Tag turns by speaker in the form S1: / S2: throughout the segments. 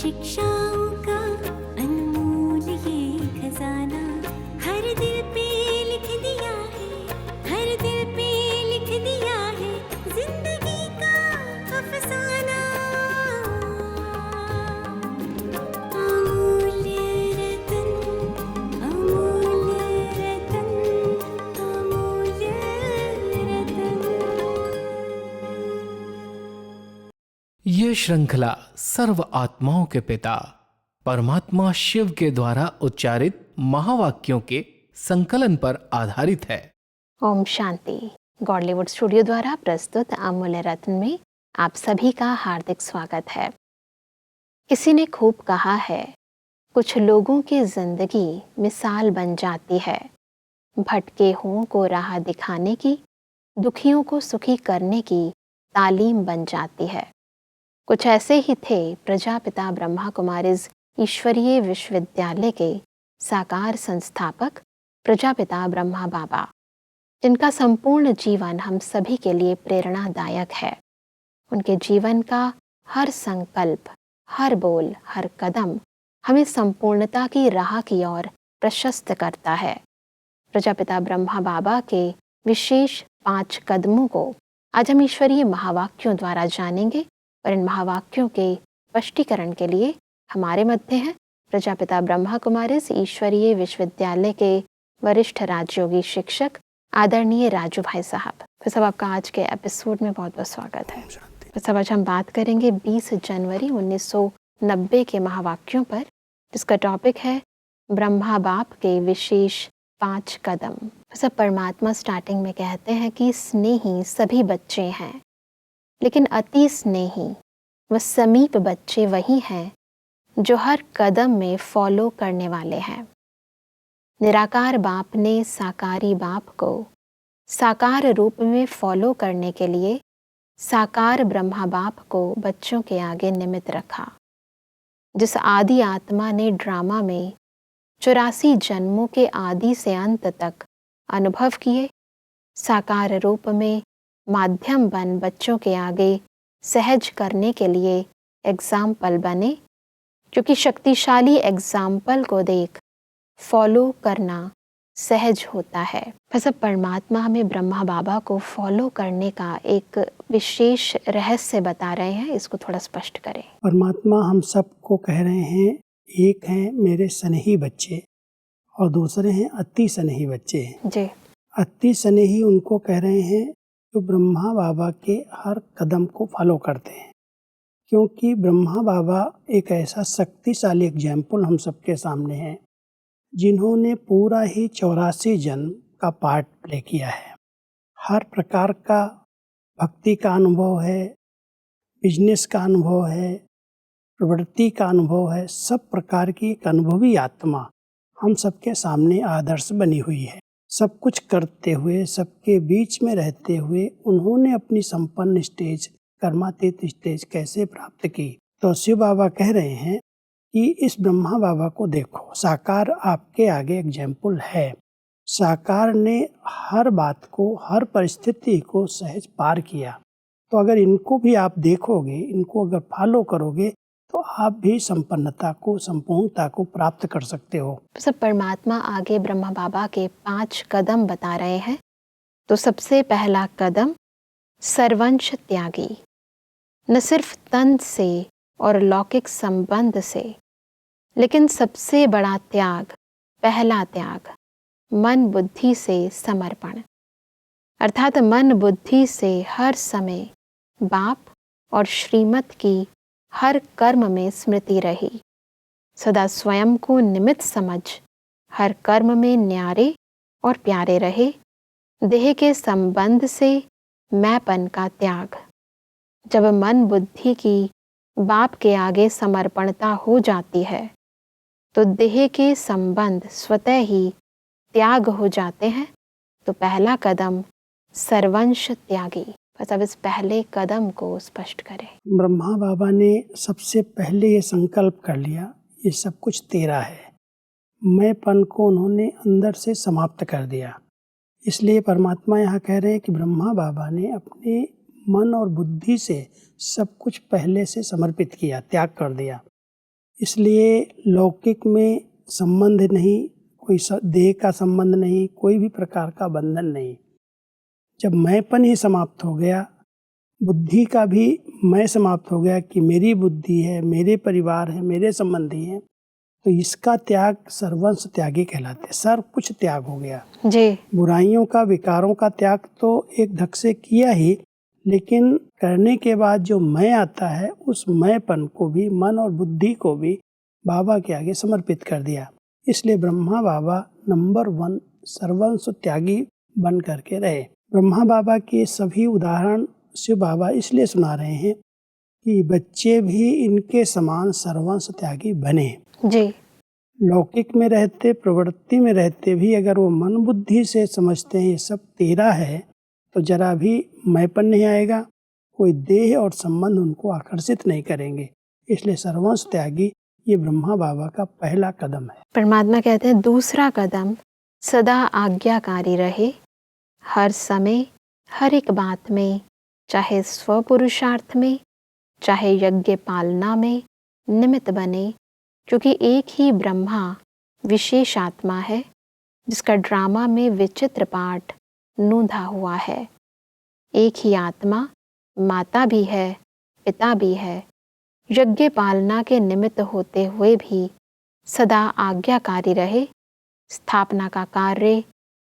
S1: शिक्षाओं का अनमोल ये खजाना हर दिल पे लिख दिया है, हर दिल पे लिख दिया है जिंदगी का अफसाना। अमूल्य रतन, अमूल्य रतन, अमूल्य रतन।
S2: ये श्रृंखला सर्व आत्माओं के पिता परमात्मा शिव के द्वारा उच्चारित महावाक्यों के संकलन पर आधारित है।
S3: ओम शांति। गॉडलीवुड स्टूडियो द्वारा प्रस्तुत अमूल्य रत्न में आप सभी का हार्दिक स्वागत है। किसी ने खूब कहा है, कुछ लोगों की जिंदगी मिसाल बन जाती है, भटके हुओं को राह दिखाने की, दुखियों को सुखी करने की तालीम बन जाती है। कुछ ऐसे ही थे प्रजापिता ब्रह्मा कुमारीज ईश्वरीय विश्वविद्यालय के साकार संस्थापक प्रजापिता ब्रह्मा बाबा, जिनका संपूर्ण जीवन हम सभी के लिए प्रेरणादायक है। उनके जीवन का हर संकल्प, हर बोल, हर कदम हमें संपूर्णता की राह की ओर प्रशस्त करता है। प्रजापिता ब्रह्मा बाबा के विशेष 5 कदमों को आज हम ईश्वरीय महावाक्यों द्वारा जानेंगे और इन महावाक्यों के स्पष्टीकरण के लिए हमारे मध्य हैं प्रजापिता ब्रह्मा कुमारीज ईश्वरीय विश्वविद्यालय के वरिष्ठ राजयोगी शिक्षक आदरणीय राजू भाई साहब। फिर सब आपका आज के एपिसोड में बहुत बहुत स्वागत है। फिर सब आज हम बात करेंगे 20 जनवरी 1990 के महावाक्यों पर, जिसका टॉपिक है ब्रह्मा बाप के विशेष 5 कदम। फिर सब परमात्मा स्टार्टिंग में कहते हैं कि स्नेही सभी बच्चे हैं, लेकिन अति स्नेही व समीप बच्चे वही हैं जो हर कदम में फॉलो करने वाले हैं। निराकार बाप ने साकारी बाप को साकार रूप में फॉलो करने के लिए साकार ब्रह्मा बाप को बच्चों के आगे निमित्त रखा। जिस आदि आत्मा ने ड्रामा में 84 जन्मों के आदि से अंत तक अनुभव किए, साकार रूप में माध्यम बन बच्चों के आगे सहज करने के लिए एग्जाम्पल बने, क्योंकि शक्तिशाली एग्जाम्पल को देख फॉलो करना सहज होता है। बस परमात्मा हमें ब्रह्मा बाबा को फॉलो करने का एक विशेष रहस्य बता रहे हैं, इसको थोड़ा स्पष्ट करें।
S4: परमात्मा हम सबको कह रहे हैं, एक हैं मेरे स्नेही बच्चे और दूसरे हैं अति स्नेही बच्चे।
S3: जी।
S4: अति स्नेही उनको कह रहे हैं जो ब्रह्मा बाबा के हर कदम को फॉलो करते हैं, क्योंकि ब्रह्मा बाबा एक ऐसा शक्तिशाली एग्जाम्पल हम सबके सामने है, जिन्होंने पूरा ही 84 जन्म का पार्ट प्ले किया है। हर प्रकार का भक्ति का अनुभव है, बिजनेस का अनुभव है, प्रवृत्ति का अनुभव है, सब प्रकार की एक अनुभवी आत्मा हम सबके सामने आदर्श बनी हुई है। सब कुछ करते हुए, सबके बीच में रहते हुए उन्होंने अपनी संपन्न स्टेज, कर्मातीत स्टेज कैसे प्राप्त की। तो शिव बाबा कह रहे हैं कि इस ब्रह्मा बाबा को देखो, साकार आपके आगे एग्जाम्पल है। साकार ने हर बात को, हर परिस्थिति को सहज पार किया। तो अगर इनको भी आप देखोगे, इनको अगर फॉलो करोगे, तो आप भी संपन्नता को, संपूर्णता को प्राप्त कर सकते हो।
S3: सब परमात्मा आगे ब्रह्मा बाबा के 5 कदम बता रहे हैं। तो सबसे पहला कदम, सर्वंश त्यागी। न सिर्फ तन से और लौकिक संबंध से, लेकिन सबसे बड़ा त्याग, पहला त्याग, मन बुद्धि से समर्पण। अर्थात मन बुद्धि से हर समय बाप और श्रीमत की हर कर्म में स्मृति रही। सदा स्वयं को निमित्त समझ हर कर्म में न्यारे और प्यारे रहे। देह के संबंध से मैंपन का त्याग। जब मन बुद्धि की बाप के आगे समर्पणता हो जाती है, तो देह के संबंध स्वतः ही त्याग हो जाते हैं। तो पहला कदम सर्वंश त्यागी। बस अब इस पहले कदम को स्पष्ट करें।
S4: ब्रह्मा बाबा ने सबसे पहले ये संकल्प कर लिया, ये सब कुछ तेरा है। मैंपन को उन्होंने अंदर से समाप्त कर दिया। इसलिए परमात्मा यहाँ कह रहे हैं कि ब्रह्मा बाबा ने अपने मन और बुद्धि से सब कुछ पहले से समर्पित किया, त्याग कर दिया। इसलिए लौकिक में संबंध नहीं, कोई देह का संबंध नहीं, कोई भी प्रकार का बंधन नहीं। जब मैंपन ही समाप्त हो गया, बुद्धि का भी मैं समाप्त हो गया कि मेरी बुद्धि है, मेरे परिवार है, मेरे संबंधी हैं, तो इसका त्याग सर्वंश त्यागी कहलाते। सब कुछ त्याग हो गया
S3: जी।
S4: बुराइयों का, विकारों का त्याग तो एक ढंग से किया ही, लेकिन करने के बाद जो मैं आता है उस मैंपन को भी, मन और बुद्धि को भी बाबा के आगे समर्पित कर दिया। इसलिए ब्रह्मा बाबा नंबर 1 सर्वंश त्यागी बन करके रहे। ब्रह्मा बाबा के सभी उदाहरण शिव बाबा इसलिए सुना रहे हैं कि बच्चे भी इनके समान सर्वंश त्यागी बने।
S3: जी।
S4: लौकिक में रहते, प्रवृत्ति में रहते भी अगर वो मन बुद्धि से समझते हैं ये सब तेरा है, तो जरा भी मैंपन नहीं आएगा, कोई देह और संबंध उनको आकर्षित नहीं करेंगे। इसलिए सर्वंश त्यागी ये ब्रह्मा बाबा का पहला कदम है।
S3: परमात्मा कहते हैं दूसरा कदम सदा आज्ञाकारी रहे, हर समय हर एक बात में, चाहे स्वपुरुषार्थ में, चाहे यज्ञ पालना में निमित्त बने, क्योंकि एक ही ब्रह्मा विशेष आत्मा है जिसका ड्रामा में विचित्र पाठ नूंधा हुआ है। एक ही आत्मा माता भी है, पिता भी है। यज्ञ पालना के निमित्त होते हुए भी सदा आज्ञाकारी रहे, स्थापना का कार्य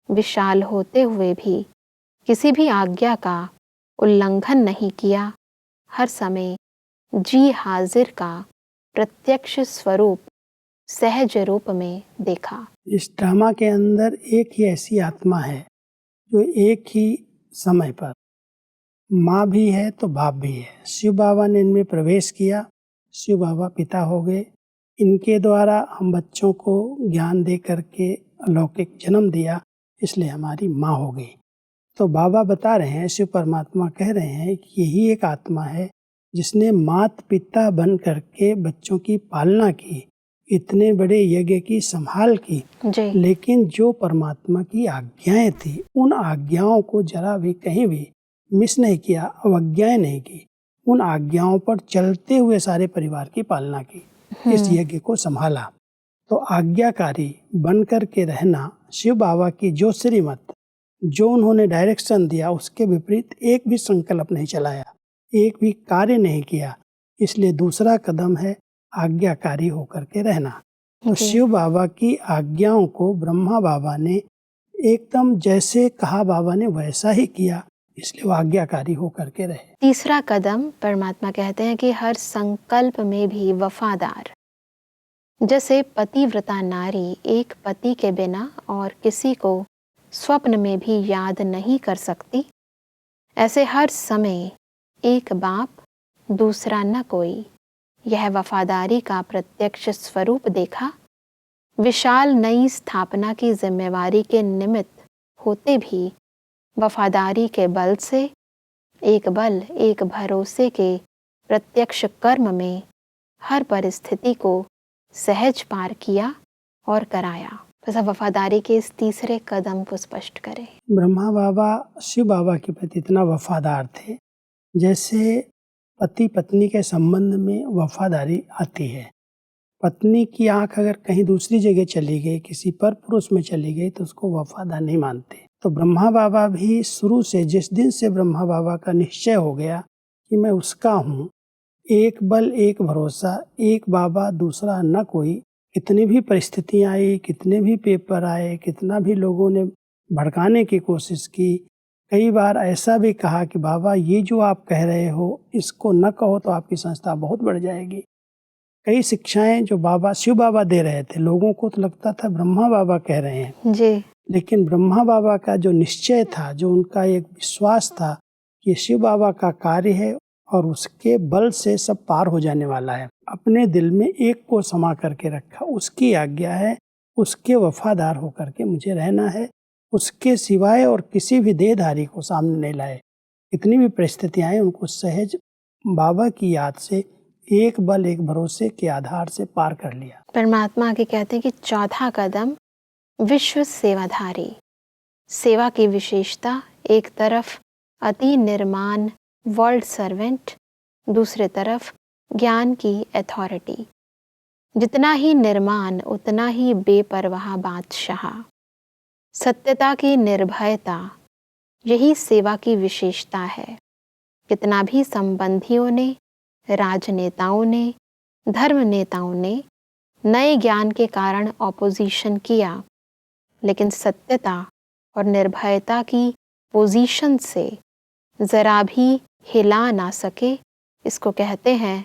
S3: विशाल होते हुए भी किसी भी आज्ञा का उल्लंघन नहीं किया, हर समय जी हाजिर का प्रत्यक्ष स्वरूप सहज रूप में देखा।
S4: इस ड्रामा के अंदर एक ही ऐसी आत्मा है जो एक ही समय पर माँ भी है तो बाप भी है। शिव बाबा ने इनमें प्रवेश किया, शिव बाबा पिता हो गए। इनके द्वारा हम बच्चों को ज्ञान दे करके अलौकिक जन्म दिया, इसलिए हमारी माँ हो गई। तो बाबा बता रहे हैं, शिव परमात्मा कह रहे हैं कि यही एक आत्मा है जिसने मात पिता बन करके बच्चों की पालना की, इतने बड़े यज्ञ की संभाल की, लेकिन जो परमात्मा की आज्ञाएं थी उन आज्ञाओं को जरा भी कहीं भी मिस नहीं किया, अवज्ञाएं नहीं की, उन आज्ञाओं पर चलते हुए सारे परिवार की पालना की, इस यज्ञ को संभाला। तो आज्ञाकारी बन करके रहना, शिव बाबा की जो श्रीमत, जो उन्होंने डायरेक्शन दिया उसके विपरीत एक भी संकल्प नहीं चलाया, एक भी कार्य नहीं किया। इसलिए दूसरा कदम है आज्ञाकारी होकर के रहना। तो शिव बाबा की आज्ञाओं को ब्रह्मा बाबा ने एकदम जैसे कहा बाबा ने वैसा ही किया, इसलिए वो आज्ञाकारी होकर के रहे।
S3: तीसरा कदम परमात्मा कहते हैं कि हर संकल्प में भी वफादार। जैसे पतिव्रता नारी एक पति के बिना और किसी को स्वप्न में भी याद नहीं कर सकती, ऐसे हर समय एक बाप दूसरा न कोई, यह वफादारी का प्रत्यक्ष स्वरूप देखा। विशाल नई स्थापना की जिम्मेवारी के निमित्त होते भी वफादारी के बल से, एक बल एक भरोसे के प्रत्यक्ष कर्म में हर परिस्थिति को सहज पार किया और कराया। बस अब वफादारी के इस तीसरे कदम को स्पष्ट करें।
S4: ब्रह्मा बाबा शिव बाबा के प्रति इतना वफादार थे, जैसे पति पत्नी के संबंध में वफादारी आती है। पत्नी की आंख अगर कहीं दूसरी जगह चली गई, किसी पर पुरुष में चली गई, तो उसको वफादार नहीं मानते। तो ब्रह्मा बाबा भी शुरू से, जिस दिन से ब्रह्मा बाबा का निश्चय हो गया कि मैं उसका हूँ, एक बल एक भरोसा, एक बाबा दूसरा न कोई, कितनी भी परिस्थितियाँ आई, कितने भी पेपर आए, कितना भी लोगों ने भड़काने की कोशिश की, कई बार ऐसा भी कहा कि बाबा ये जो आप कह रहे हो इसको न कहो तो आपकी संस्था बहुत बढ़ जाएगी। कई शिक्षाएं जो बाबा शिव बाबा दे रहे थे, लोगों को तो लगता था ब्रह्मा बाबा कह रहे हैं
S3: जी,
S4: लेकिन ब्रह्मा बाबा का जो निश्चय था, जो उनका एक विश्वास था कि शिव बाबा का कार्य है और उसके बल से सब पार हो जाने वाला है, अपने दिल में एक को समा करके रखा। उसकी आज्ञा है, उसके वफादार होकर के मुझे रहना है, उसके सिवाय और किसी भी देहधारी को सामने नहीं लाए। कितनी भी परिस्थितियां आए उनको सहज बाबा की याद से, एक बल एक भरोसे के आधार से पार कर लिया।
S3: परमात्मा आगे कहते हैं कि चौथा कदम विश्व सेवाधारी। सेवा की विशेषता, एक तरफ अति निर्माण वर्ल्ड सर्वेंट, दूसरे तरफ ज्ञान की अथॉरिटी। जितना ही निर्माण उतना ही बेपरवाह बादशाह। सत्यता की निर्भयता, यही सेवा की विशेषता है। कितना भी संबंधियों ने, राजनेताओं ने, धर्म नेताओं ने नए ज्ञान के कारण ऑपोजिशन किया, लेकिन सत्यता और निर्भयता की पोजीशन से ज़रा भी हिला ना सके। इसको कहते हैं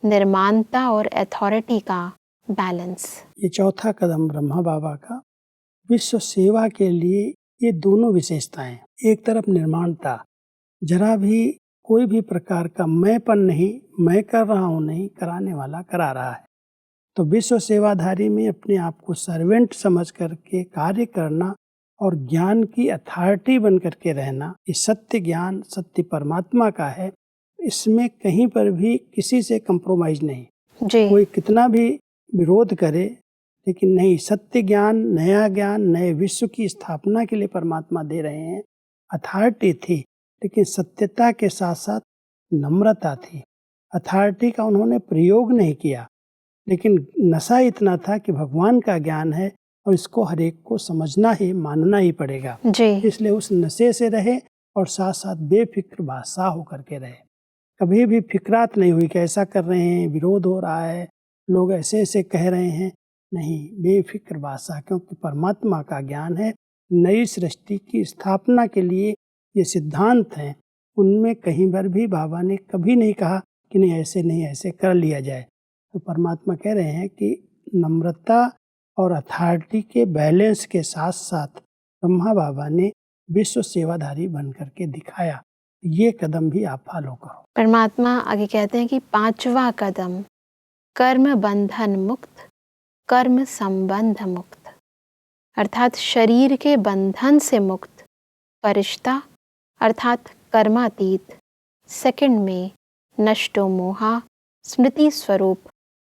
S3: निर्माणता और अथॉरिटी का बैलेंस।
S4: ये चौथा कदम ब्रह्मा बाबा का विश्व सेवा के लिए ये दोनों विशेषताएं, एक तरफ निर्माणता, जरा भी कोई भी प्रकार का मैंपन नहीं, मैं कर रहा हूँ नहीं, कराने वाला करा रहा है। तो विश्व सेवाधारी में अपने आप को सर्वेंट समझ करके कार्य करना और ज्ञान की अथॉरिटी बन करके रहना, ये सत्य ज्ञान सत्य परमात्मा का है। इसमें कहीं पर भी किसी से कंप्रोमाइज नहीं।
S3: जी।
S4: कोई कितना भी विरोध करे, लेकिन नहीं, सत्य ज्ञान, नया ज्ञान, नए विश्व की स्थापना के लिए परमात्मा दे रहे हैं। अथॉरिटी थी, लेकिन सत्यता के साथ साथ नम्रता थी। अथॉरिटी का उन्होंने प्रयोग नहीं किया, लेकिन नशा इतना था कि भगवान का ज्ञान है और इसको हर एक को समझना ही, मानना ही पड़ेगा।
S3: जी।
S4: इसलिए उस नशे से रहे और साथ साथ बेफिक्र बादशाह होकर के रहे। कभी भी फिक्रात नहीं हुई कि ऐसा कर रहे हैं, विरोध हो रहा है, लोग ऐसे ऐसे कह रहे हैं। नहीं, बेफिक्र बादशाह, क्योंकि परमात्मा का ज्ञान है। नई सृष्टि की स्थापना के लिए ये सिद्धांत हैं, उनमें कहीं पर भी बाबा ने कभी नहीं कहा कि नहीं ऐसे नहीं, ऐसे कर लिया जाए। तो परमात्मा कह रहे हैं कि नम्रता और अथॉरिटी के बैलेंस के साथ साथ ब्रह्मा बाबा ने विश्व सेवाधारी बन करके दिखाया। ये कदम भी आप फॉलो करो।
S3: परमात्मा आगे कहते हैं कि पांचवा कदम कर्म बंधन मुक्त, कर्म संबंध मुक्त, अर्थात शरीर के बंधन से मुक्त, परिष्ठा अर्थात कर्मातीत, सेकंड में नष्टो मोहा, स्मृति स्वरूप,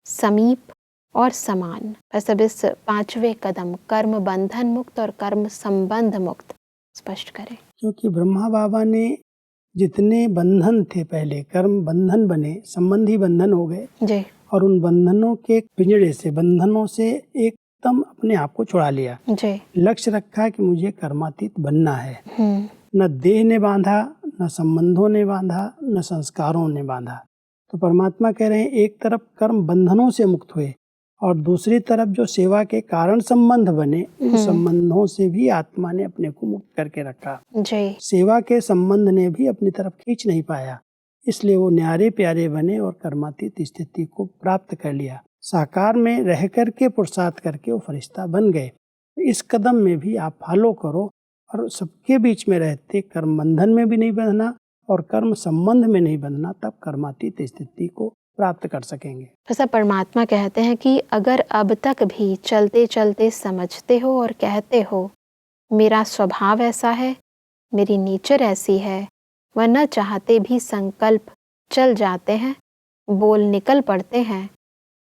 S3: समीप और समान। बस अब इस पांचवें कदम कर्म बंधन मुक्त और कर्म संबंध मुक्त स्पष्ट करें।
S4: क्योंकि ब्रह्मा बाबा ने जितने बंधन थे पहले, कर्म बंधन बने, संबंधी बंधन हो गए
S3: जी।
S4: और उन बंधनों के पिंजड़े से, बंधनों से एकदम अपने आप को छुड़ा लिया।
S3: जी।
S4: लक्ष्य रखा कि मुझे कर्मातीत बनना है। न देह ने बांधा, न संबंधों ने बांधा, न संस्कारों ने बांधा। तो परमात्मा कह रहे हैं एक तरफ कर्म बंधनों से मुक्त हुए और दूसरी तरफ जो सेवा के कारण संबंध बने, उन संबंधों से भी आत्मा ने अपने को मुक्त करके रखा।
S3: जी।
S4: सेवा के संबंध ने भी अपनी तरफ खींच नहीं पाया, इसलिए वो न्यारे प्यारे बने और कर्मातीत स्थिति को प्राप्त कर लिया। साकार में रह करके पुरुषार्थ करके वो फरिश्ता बन गए। इस कदम में भी आप फॉलो करो और सबके बीच में रहते कर्म बंधन में भी नहीं बंधना और कर्म संबंध में नहीं बंधना, तब कर्मातीत स्थिति को प्राप्त कर सकेंगे।
S3: ऐसा परमात्मा कहते हैं कि अगर अब तक भी चलते चलते समझते हो और कहते हो मेरा स्वभाव ऐसा है, मेरी नेचर ऐसी है, वह न चाहते भी संकल्प चल जाते हैं, बोल निकल पड़ते हैं,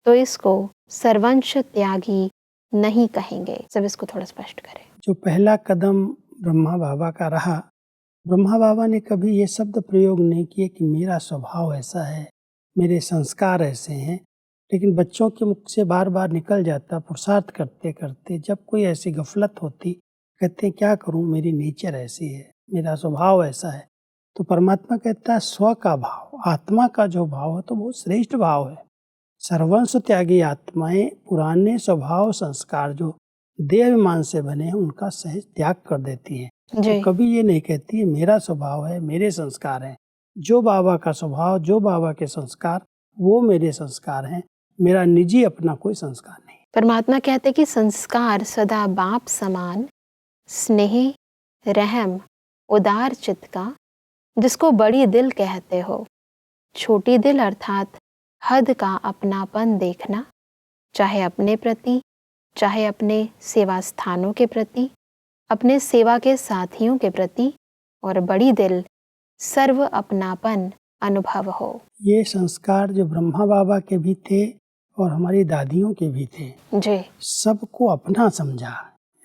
S3: तो इसको सर्वंश त्यागी नहीं कहेंगे। सब इसको थोड़ा स्पष्ट करें।
S4: जो पहला कदम ब्रह्मा बाबा का रहा, ब्रह्मा बाबा ने कभी ये शब्द प्रयोग नहीं किए कि मेरा स्वभाव ऐसा है, मेरे संस्कार ऐसे हैं, लेकिन बच्चों के मुख से बार बार निकल जाता। पुरुषार्थ करते करते जब कोई ऐसी गफलत होती, कहते हैं क्या करूं, मेरी नेचर ऐसी है, मेरा स्वभाव ऐसा है। तो परमात्मा कहता है स्व का भाव, आत्मा का जो भाव है तो वो श्रेष्ठ भाव है। सर्वंश त्यागी आत्माएं पुराने स्वभाव संस्कार जो देहाभिमान से बने हैं उनका सहज त्याग कर देती हैं। तो कभी ये नहीं कहती है मेरा स्वभाव है, मेरे संस्कार हैं। जो बाबा का स्वभाव, जो बाबा के संस्कार, वो मेरे संस्कार हैं, मेरा निजी अपना कोई संस्कार नहीं।
S3: परमात्मा कहते कि संस्कार सदा बाप समान, स्नेह, रहम, उदार चित्त का, जिसको बड़ी दिल कहते हो। छोटी दिल अर्थात हद का अपनापन देखना, चाहे अपने प्रति, चाहे अपने सेवा स्थानों के प्रति, अपने सेवा के साथियों के प्रति, और बड़ी दिल सर्व अपनापन अनुभव हो।
S4: ये संस्कार जो ब्रह्मा बाबा के भी थे और हमारी दादियों के भी थे।
S3: जी।
S4: सबको अपना समझा।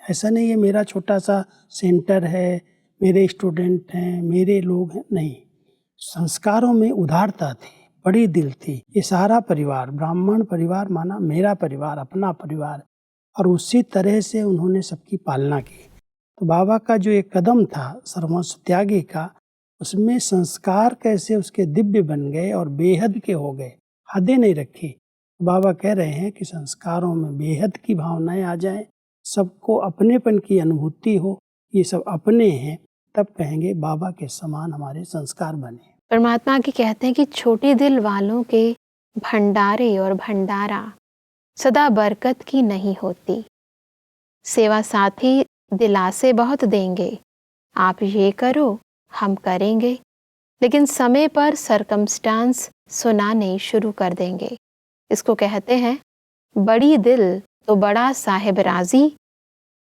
S4: ऐसा नहीं है मेरा छोटा सा सेंटर है, मेरे स्टूडेंट हैं, मेरे लोग हैं, नहीं। संस्कारों में उदारता थी, बड़ी दिल थी। ये सारा परिवार, ब्राह्मण परिवार माना मेरा परिवार, अपना परिवार, और उसी तरह से उन्होंने सबकी पालना की। तो बाबा का जो एक कदम था सर्वस्व त्यागी का, उसमें संस्कार कैसे उसके दिव्य बन गए और बेहद के हो गए, हदें नहीं रखी। बाबा कह रहे हैं कि संस्कारों में बेहद की भावनाएं आ जाएं, सबको अपनेपन की अनुभूति हो, ये सब अपने हैं, तब कहेंगे बाबा के समान हमारे संस्कार बने।
S3: परमात्मा की कहते हैं कि छोटे दिल वालों के भंडारे और भंडारा सदा बरकत की नहीं होती। सेवा साथी दिलासे बहुत देंगे, आप ये करो हम करेंगे, लेकिन समय पर सरकमस्टांस सुनाने शुरू कर देंगे। इसको कहते हैं बड़ी दिल तो बड़ा साहिब राजी,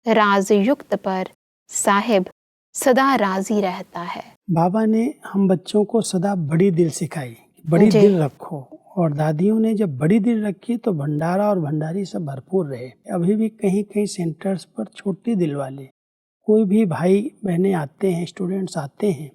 S3: राजयुक्त पर साहिब सदा राजी रहता है।
S4: बाबा ने हम बच्चों को सदा बड़ी दिल सिखाई, बड़ी दिल रखो, और दादियों ने जब बड़ी दिल रखी तो भंडारा और भंडारी सब भरपूर रहे। अभी भी कहीं कहीं सेंटर्स पर छोटी दिल वाले कोई भी भाई बहनें आते हैं, स्टूडेंट्स आते हैं,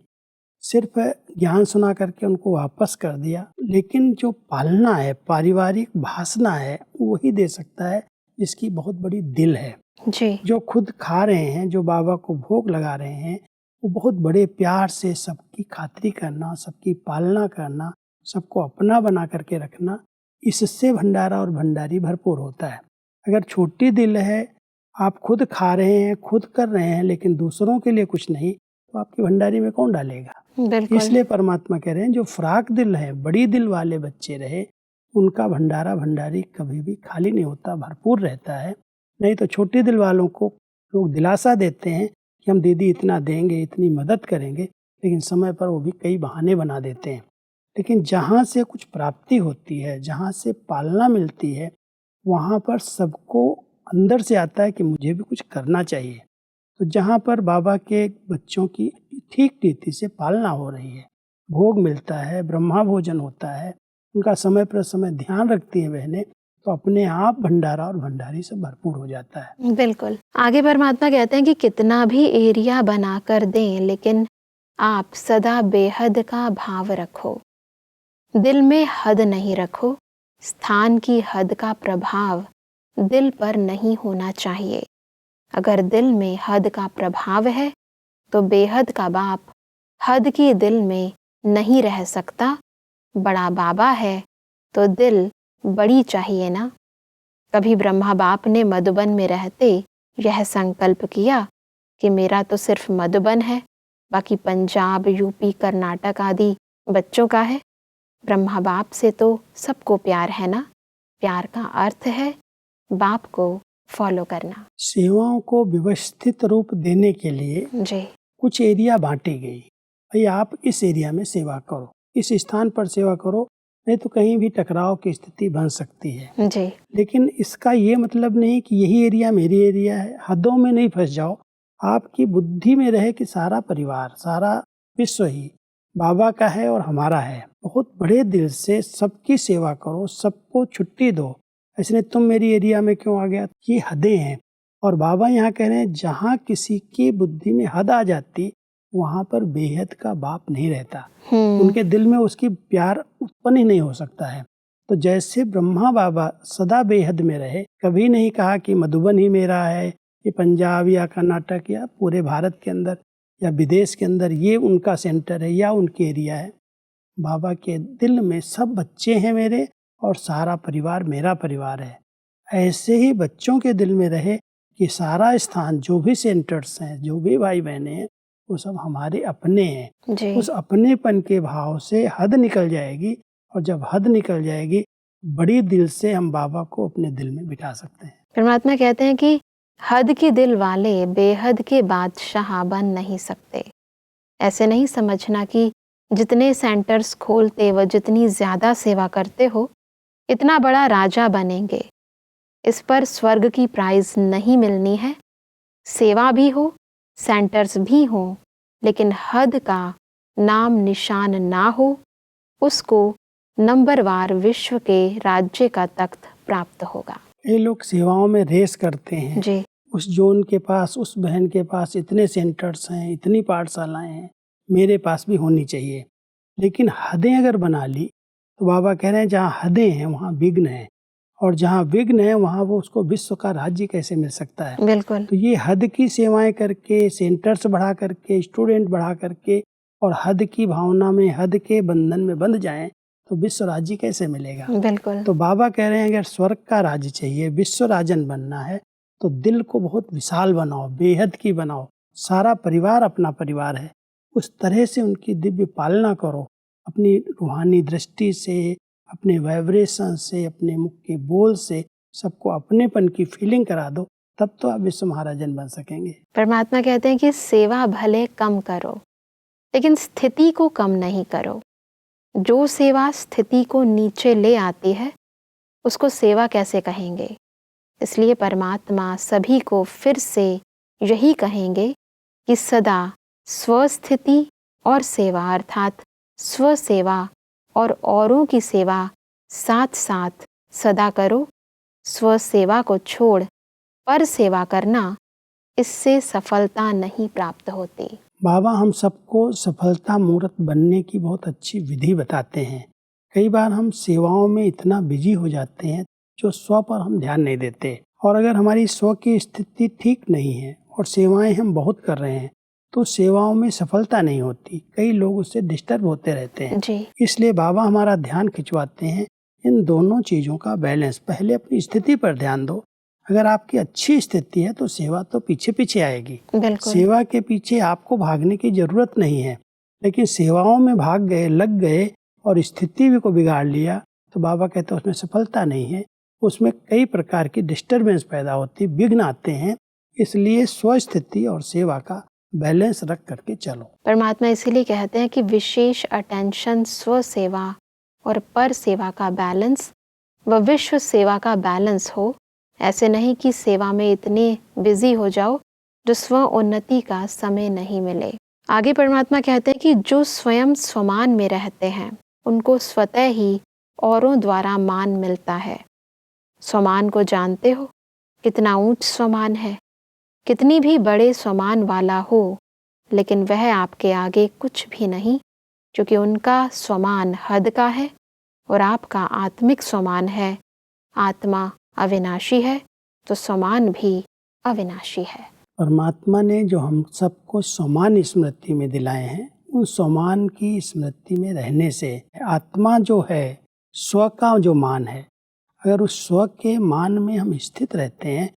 S4: सिर्फ ज्ञान सुना करके उनको वापस कर दिया, लेकिन जो पालना है, पारिवारिक भाषणा है, वही दे सकता है जिसकी बहुत बड़ी दिल है
S3: जी।
S4: जो खुद खा रहे हैं, जो बाबा को भोग लगा रहे हैं, वो बहुत बड़े प्यार से सबकी खातिरी करना, सबकी पालना करना, सबको अपना बना करके रखना, इससे भंडारा और भंडारी भरपूर होता है। अगर छोटी दिल है, आप खुद खा रहे हैं, खुद कर रहे हैं, लेकिन दूसरों के लिए कुछ नहीं, तो आपकी भंडारी में कौन डालेगा? इसलिए परमात्मा कह रहे हैं जो फ्राक दिल है, बड़ी दिल वाले बच्चे रहे, उनका भंडारा भंडारी कभी भी खाली नहीं होता, भरपूर रहता है। नहीं तो छोटे दिल वालों को लोग दिलासा देते हैं कि हम दीदी इतना देंगे, इतनी मदद करेंगे, लेकिन समय पर वो भी कई बहाने बना देते हैं। लेकिन जहाँ से कुछ प्राप्ति होती है, जहाँ से पालना मिलती है, वहाँ पर सबको अंदर से आता है कि मुझे भी कुछ करना चाहिए। तो जहाँ पर बाबा के बच्चों की ठीक रीति से पालना हो रही है, भोग मिलता है, ब्रह्मा भोजन होता है, उनका समय पर समय ध्यान रखती हैं बहनें, तो अपने आप भंडारा और भंडारी से भरपूर हो जाता है।
S3: बिल्कुल। आगे परमात्मा कहते हैं कि कितना भी एरिया बना कर दें, लेकिन आप सदा बेहद का भाव रखो, दिल में हद नहीं रखो। स्थान की हद का प्रभाव दिल पर नहीं होना चाहिए। अगर दिल में हद का प्रभाव है तो बेहद का बाप हद की दिल में नहीं रह सकता। बड़ा बाबा है तो दिल बड़ी चाहिए ना। कभी ब्रह्मा बाप ने मधुबन में रहते यह संकल्प किया कि मेरा तो सिर्फ मधुबन है, बाकी पंजाब, यूपी, कर्नाटक आदि बच्चों का है। ब्रह्मा बाप से तो सबको प्यार है ना। प्यार का अर्थ है बाप को फॉलो करना।
S4: सेवाओं को व्यवस्थित रूप देने के लिए
S3: जी।
S4: कुछ एरिया बांटी गई, भाई आप इस एरिया में सेवा करो, इस स्थान पर सेवा करो, नहीं तो कहीं भी टकराव की स्थिति बन सकती है।
S3: जी।
S4: लेकिन इसका ये मतलब नहीं कि यही एरिया मेरी एरिया है, हदों में नहीं फंस जाओ। आपकी बुद्धि में रहे कि सारा परिवार, सारा विश्व ही बाबा का है और हमारा है। बहुत बड़े दिल से सबकी सेवा करो, सबको छुट्टी दो। ऐसे तुम मेरी एरिया में क्यों आ गया, ये हदें हैं। और बाबा यहाँ कह रहे हैं जहाँ किसी की बुद्धि में हद आ जाती, वहाँ पर बेहद का बाप नहीं रहता, उनके दिल में उसकी प्यार उत्पन्न ही नहीं हो सकता है। तो जैसे ब्रह्मा बाबा सदा बेहद में रहे, कभी नहीं कहा कि मधुबन ही मेरा है, ये पंजाब या कर्नाटक या पूरे भारत के अंदर या विदेश के अंदर ये उनका सेंटर है या उनकी एरिया है। बाबा के दिल में सब बच्चे हैं मेरे और सारा परिवार मेरा परिवार है। ऐसे ही बच्चों के दिल में रहे कि सारा स्थान, जो भी सेंटर्स हैं, जो भी भाई बहने हैं, वो सब हमारे अपने हैं जी। उस अपनेपन के भाव से हद निकल जाएगी, और जब हद निकल जाएगी, बड़ी दिल से हम बाबा को अपने दिल में बिठा सकते हैं।
S3: परमात्मा कहते हैं कि हद के दिल वाले बेहद के बादशाह बन नहीं सकते। ऐसे नहीं समझना कि जितने सेंटर्स खोलते व जितनी ज़्यादा सेवा करते हो, इतना बड़ा राजा बनेंगे। इस पर स्वर्ग की प्राइज नहीं मिलनी है। सेवा भी हो, सेंटर्स भी हो, लेकिन हद का नाम निशान ना हो, उसको नंबरवार विश्व के राज्य का तख्त प्राप्त होगा।
S4: ये लोग सेवाओं में रेस करते हैं
S3: जी।
S4: उस जोन के पास, उस बहन के पास इतने सेंटर्स हैं, इतनी पाठशालाएं हैं, मेरे पास भी होनी चाहिए। लेकिन हदें अगर बना ली तो बाबा कह रहे हैं जहाँ हदें हैं वहाँ विघ्न है, और जहाँ विघ्न है वहाँ वो उसको विश्व का राज्य कैसे मिल सकता है।
S3: बिल्कुल।
S4: तो ये हद की सेवाएं करके, सेंटर्स बढ़ा करके, स्टूडेंट बढ़ा करके, और हद की भावना में, हद के बंधन में बंध जाएं तो विश्व राज्य कैसे मिलेगा।
S3: बिल्कुल।
S4: तो बाबा कह रहे हैं अगर स्वर्ग का राज्य चाहिए, विश्व राजन बनना है, तो दिल को बहुत विशाल बनाओ, बेहद की बनाओ। सारा परिवार अपना परिवार है, उस तरह से उनकी दिव्य पालना करो। अपनी रूहानी दृष्टि से, अपने वाइब्रेशन से, अपने मुख के बोल से सबको अपनेपन की फीलिंग करा दो, तब तो आप विश्व महाराजन बन सकेंगे।
S3: परमात्मा कहते हैं कि सेवा भले कम करो, लेकिन स्थिति को कम नहीं करो। जो सेवा स्थिति को नीचे ले आती है उसको सेवा कैसे कहेंगे। इसलिए परमात्मा सभी को फिर से यही कहेंगे कि सदा स्वस्थिति और सेवा, अर्थात स्व सेवा और औरों की सेवा साथ साथ सदा करो। स्व सेवा को छोड़ पर सेवा करना, इससे सफलता नहीं प्राप्त होती।
S4: बाबा हम सबको सफलता मूर्त बनने की बहुत अच्छी विधि बताते हैं। कई बार हम सेवाओं में इतना बिजी हो जाते हैं जो स्व पर हम ध्यान नहीं देते, और अगर हमारी स्व की स्थिति ठीक नहीं है और सेवाएं हम बहुत कर रहे हैं तो सेवाओं में सफलता नहीं होती। कई लोग उससे डिस्टर्ब होते रहते हैं
S3: जी।
S4: इसलिए बाबा हमारा ध्यान खिंचवाते हैं इन दोनों चीज़ों का बैलेंस। पहले अपनी स्थिति पर ध्यान दो। अगर आपकी अच्छी स्थिति है तो सेवा तो पीछे पीछे आएगी।
S3: बिल्कुल।
S4: सेवा के पीछे आपको भागने की जरूरत नहीं है, लेकिन सेवाओं में भाग गए, लग गए और स्थिति भी को बिगाड़ लिया तो बाबा कहते हैं उसमें सफलता नहीं है। उसमें कई प्रकार की डिस्टर्बेंस पैदा होती, विघ्न आते हैं। इसलिए स्वस्थिति और सेवा का बैलेंस रख करके चलो।
S3: परमात्मा इसीलिए कहते हैं कि विशेष अटेंशन स्व सेवा और पर सेवा का बैलेंस व विश्व सेवा का बैलेंस हो। ऐसे नहीं कि सेवा में इतने बिजी हो जाओ जो स्व उन्नति का समय नहीं मिले। आगे परमात्मा कहते हैं कि जो स्वयं स्वमान में रहते हैं उनको स्वतः ही औरों द्वारा मान मिलता है। स्वमान को जानते हो कितना ऊंच स्वमान है। कितनी भी बड़े स्वमान वाला हो लेकिन वह आपके आगे कुछ भी नहीं, क्योंकि उनका स्वमान हद का है और आपका आत्मिक स्वमान है। आत्मा अविनाशी है तो स्वमान भी अविनाशी है।
S4: परमात्मा ने जो हम सबको समान स्मृति में दिलाए हैं, उन समान की स्मृति में रहने से आत्मा जो है स्व का जो मान है, अगर उस स्व के मान में हम स्थित रहते हैं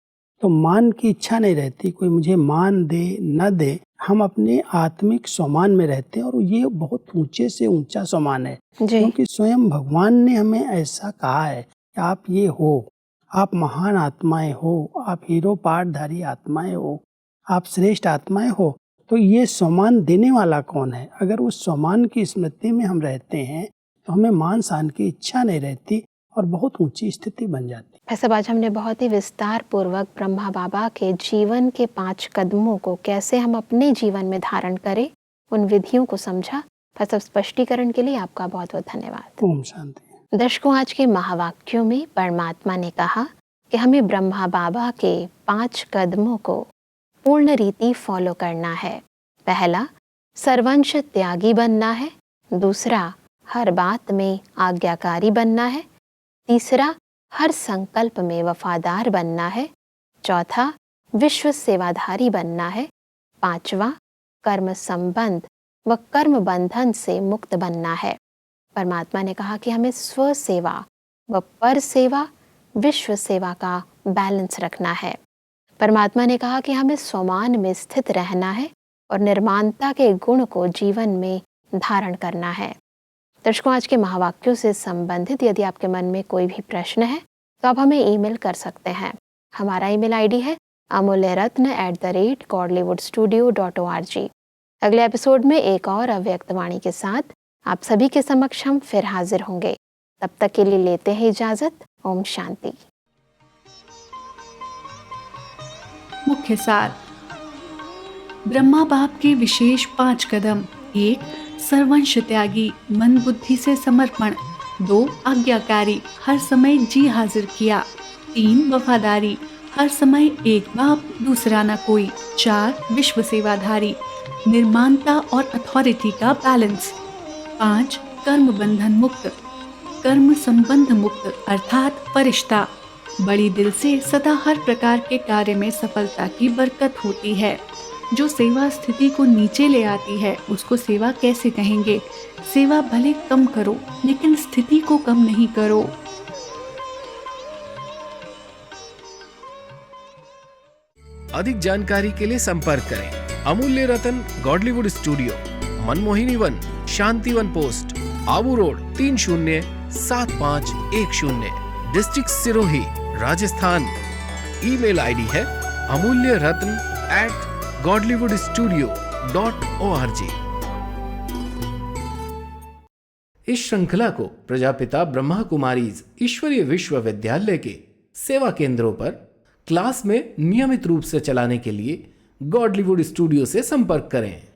S4: तो मान की इच्छा नहीं रहती कोई मुझे मान दे न दे। हम अपने आत्मिक स्वमान में रहते हैं और ये बहुत ऊंचे से ऊंचा स्वमान है, क्योंकि स्वयं भगवान ने हमें ऐसा कहा है कि आप ये हो, आप महान आत्माएं हो, आप हीरो पाठधारी आत्माएं हो, आप श्रेष्ठ आत्माएं हो। तो ये सम्मान देने वाला कौन है? अगर उस सम्मान की स्मृति में हम रहते हैं तो हमें मान सान की इच्छा नहीं रहती और बहुत ऊंची स्थिति बन जाती।
S3: ऐसा आज हमने बहुत ही विस्तार पूर्वक ब्रह्मा बाबा के जीवन के 5 कदमों को कैसे हम अपने जीवन में धारण करें, उन विधियों को समझा। सब स्पष्टीकरण के लिए आपका बहुत बहुत धन्यवाद।
S4: ओम शांति।
S3: दर्शकों, आज के महावाक्यों में परमात्मा ने कहा कि हमें ब्रह्मा बाबा के 5 कदमों को पूर्ण रीति फॉलो करना है। पहला, सर्वंश त्यागी बनना है। दूसरा, हर बात में आज्ञाकारी बनना है। तीसरा, हर संकल्प में वफादार बनना है। चौथा, विश्व सेवाधारी बनना है। पांचवा, कर्म संबंध व कर्म बंधन से मुक्त बनना है। परमात्मा ने कहा कि हमें स्व सेवा व पर सेवा, विश्व सेवा का बैलेंस रखना है। परमात्मा ने कहा कि हमें स्वमान में स्थित रहना है और निर्माणता के गुण को जीवन में धारण करना है। दर्शकों, आज के महावाक्यों से संबंधित यदि आपके मन में कोई भी प्रश्न है तो आप हमें ईमेल कर सकते हैं। हमारा ईमेल आईडी है amulyaratna@godlywoodstudio.org। अगले एपिसोड में एक और अव्यक्त वाणी के साथ आप सभी के समक्ष हम फिर हाजिर होंगे। तब तक के लिए लेते हैं इजाजत। ओम शांति।
S5: मुख्य सार। ब्रह्मा बाप के विशेष 5 कदम। 1, सर्वंश त्यागी, मन बुद्धि से समर्पण। 2, आज्ञाकारी, हर समय जी हाजिर किया। 3, वफादारी, हर समय एक बाप दूसरा न कोई। 4, विश्व सेवाधारी, निर्माणता और अथॉरिटी का बैलेंस। 5, कर्म बंधन मुक्त। कर्म संबंध मुक्त अर्थात फरिश्ता। बड़ी दिल से सदा हर प्रकार के कार्य में सफलता की बरकत होती है। जो सेवा स्थिति को नीचे ले आती है उसको सेवा कैसे कहेंगे? सेवा भले कम करो लेकिन स्थिति को कम नहीं करो।
S2: अधिक जानकारी के लिए संपर्क करें Amulya Ratan Godlywood studio, Manmohini Van, Shantivan post, Abu road 307510, district Sirohi, Rajasthan. Email ID है amulyaratn@godlywoodstudio.org। इस श्रृंखला को प्रजापिता ब्रह्मा कुमारीज ईश्वरीय विश्वविद्यालय के सेवा केंद्रों पर क्लास में नियमित रूप से चलाने के लिए गॉडलीवुड स्टूडियो से संपर्क करें।